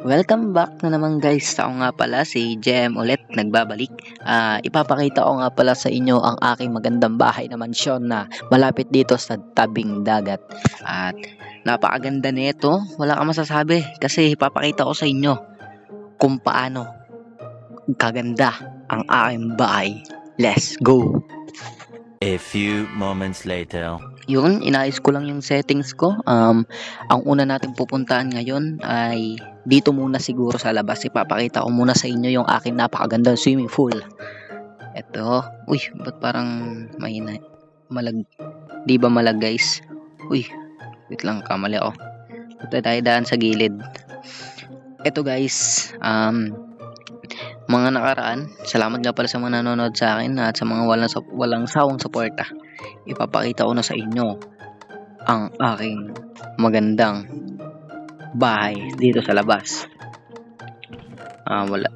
Welcome back na naman guys. Ako nga pala si JM ulit nagbabalik. Ipapakita ko nga pala sa inyo ang aking magandang bahay na mansyon na malapit dito sa tabing dagat. At napakaganda nito. Wala kang masasabi kasi ipapakita ko sa inyo kung paano kaganda ang aking bahay. Let's go! A few moments later. Yun, inayos ko lang yung settings ko. Ang una natin pupuntahan ngayon ay dito muna siguro sa labas. Ipapakita ko muna sa inyo yung aking napakagandang swimming pool. Ito. Uy, ba't parang mahina? Malag. Di ba malag guys? Uy, wait lang, kamali ako. Ito tayo daan sa gilid. Ito guys, mga nakaraan, salamat nga pala sa mga nanonood sa akin at sa mga walang sawang suporta. Ipapakita ko na sa inyo ang aking magandang bahay dito sa labas.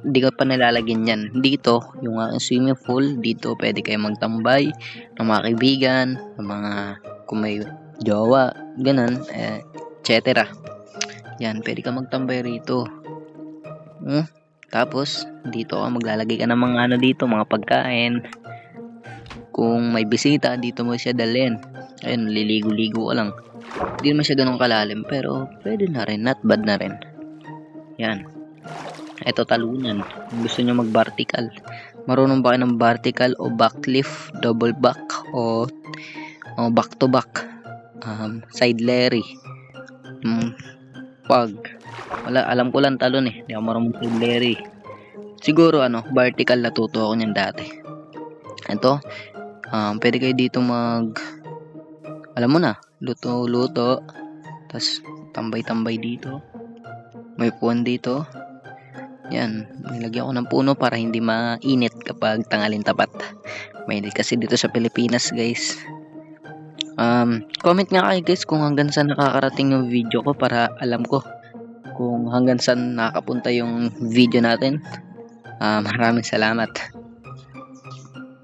Di ko pa nilalagyan yan. Dito, yung aking swimming pool, dito pwede kayo magtambay ng mga kaibigan, ng mga kung may jowa, ganun, etc. Yan, pwede ka magtambay rito. Tapos, dito ka maglalagay ka ng mga ano dito, mga pagkain. Kung may bisita, dito mo siya dalhin. Ayun, liligo-ligo ka lang. Hindi naman siya ganun kalalim, pero pwede na rin, not bad na rin. Yan. Ito talunan. Kung gusto nyo mag-vertical. Marunong ba kayo ng vertical o backlift, double back, o back to back, side larry. Wala, alam ko lang talon eh. Hindi ako marunong side larry. Siguro vertical natuto ako niyan dati. Ito, pwede kayo dito alam mo na, luto-luto, tas tambay-tambay dito. May puwan dito. Yan, nilagyan ko ng puno para hindi mainit kapag tanghalin tapat. Mainit kasi dito sa Pilipinas, guys. Comment nga kayo guys kung hanggang saan nakakarating yung video ko para alam ko kung hanggang saan nakapunta yung video natin. Maraming salamat.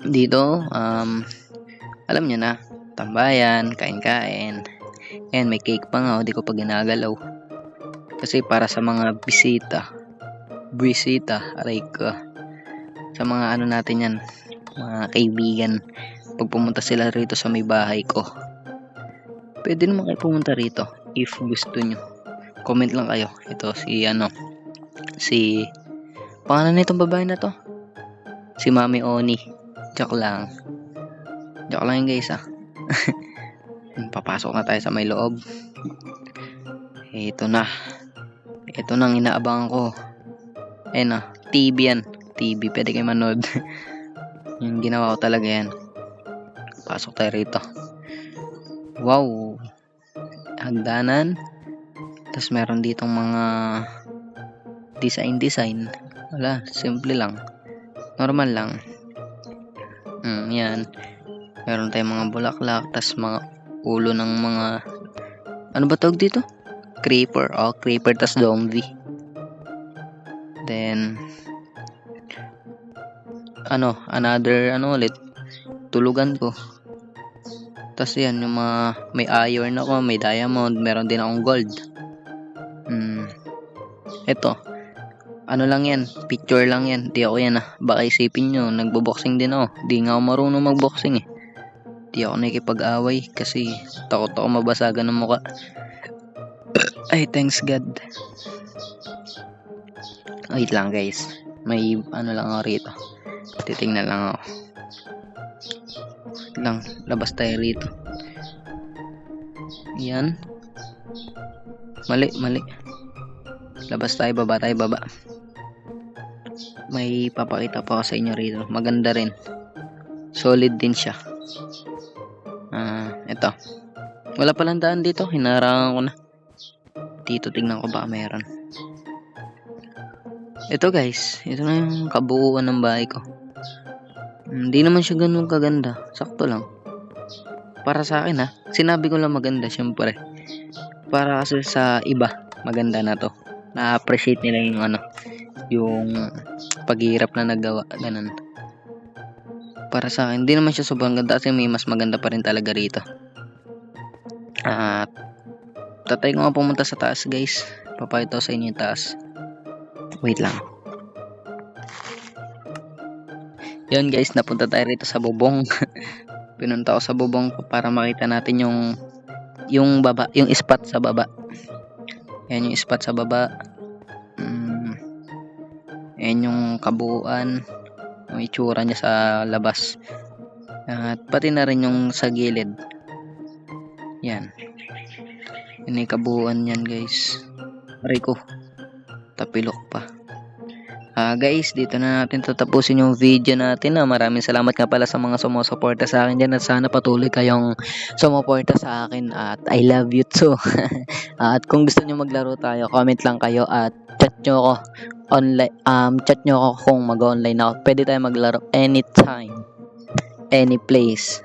Dito, alam nyo na, tambayan, kain-kain. And may cake pa nga, di ko pa ginagalaw. Kasi para sa mga bisita, aray ko. Sa mga natin yan, mga kaibigan, pag pumunta sila rito sa may bahay ko, pwede naman kayo pumunta rito if gusto nyo. Comment lang kayo. Ito si pangalan na itong babae na to, si Mami Oni. Joke lang yun guys Papasok na tayo sa may loob. Ito na ang inaabangan ko. TV yan. TV, pwede kayo manood. Yung ginawa ko talaga yan. Pasok tayo rito. Wow, hagdanan. Tapos meron ditong mga design. Wala, simple lang, normal lang. Yan, meron tayong mga bulaklak, tas mga ulo ng mga ano ba tawag dito? Creeper, tas zombie. Then another ulit, tulugan ko. Tas yan, yung mga may iron ako, may diamond, meron din akong gold. Ito, lang yan, picture lang yan, di ako yan baka isipin nyo, nagbo-boxing din ako. Di nga ako marunong mag-boxing eh. Di ako nakikipag-away kasi takot ako mabasagan ng muka. Ay, thanks God. Wait lang guys, may lang ako rito, titingnan lang ako. Labas tayo rito. Yan, mali. Labas tayo, baba. May papakita pa ako sa inyo rito. Maganda rin. Solid din siya. Ito. Wala palang daan dito. Hinarangan ko na. Dito, tingnan ko baka meron. Ito guys. Ito na yung kabuuan ng bahay ko. Hindi naman siya ganun kaganda. Sakto lang. Para sa akin sinabi ko lang maganda syempre. Para kasi sa iba, maganda na to. Na-appreciate nila yung paghihirap na nagawa, ganun. Para sa akin, hindi naman siya sobrang ganda kasi may mas maganda pa rin talaga rito. Tatay ko nga pumunta sa taas guys. Papakita ko sa inyo yung taas. Wait lang. Yun guys, napunta tayo rito sa bubong. Pinunta ko sa bubong ko para makita natin yung baba, yung spot sa baba. Yan yung spot sa baba. Yan yung kabuuan, yung itsura niya sa labas. At pati na rin yung sa gilid. Yan. Yan yung kabuuan yan guys. Rico. Tapilok pa. Guys, dito na natin tatapusin yung video natin. Maraming salamat nga pala sa mga sumusuporta sa akin dyan at sana patuloy kayong sumuporta sa akin at I love you too. At kung gusto nyo maglaro tayo, comment lang kayo at chat nyo ako online, chat nyo ako kung mag-online ako. Pwede tayo maglaro anytime, any place.